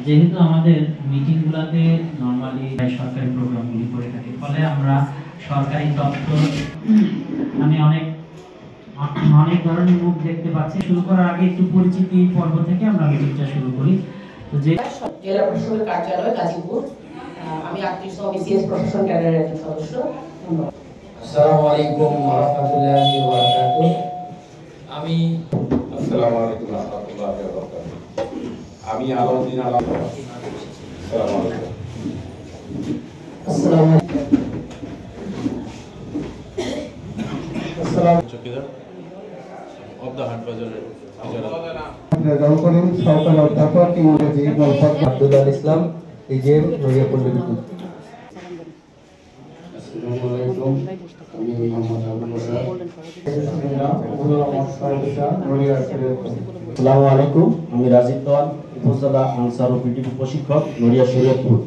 যেহেতু আমাদের মিটিংগুলোতে নরমালি সরকারি প্রোগ্রামগুলি করে থাকি, ফলে আমরা সরকারি দপ্তর আমি অনেক ধরনের মুখ দেখতে পাচ্ছি। শুরু করার আগে একটু পরিচিতি পর্ব থেকে আমরা মিটিংটা শুরু করি। তো যে জেলা প্রশাসনের কার্যালয় গাজীপুর, আমি 38 বিসিএস প্রশাসন ক্যাডারের একজন সদস্য। ধন্যবাদ। আসসালামু আলাইকুম ওয়া রাহমাতুল্লাহি ওয়া বারাকাতুহু। আসসালামু আলাইকুম ওয়া রাহমাতুল্লাহি ওয়া বারাকাতুহু। আমি আলাউদ্দিন আলম। আসসালামু আলাইকুম। আসসালামু আলাইকুম। চৌকিদার অফ দ্য হাট বাজারের সহকারী অধ্যাপক ইংরেজি আব্দুল্লাহ ইসলাম ইজেম নড়িয়াপুর বিদ্যুৎ। আসসালামু আলাইকুম। আমি মোহাম্মদ আবুল বশর। আসসালামু আলাইকুম, আমি রাজীব দেওয়ান, উপজেলা আনসার ও পিটিপি প্রশিক্ষক, নড়িয়া শরীয়তপুর।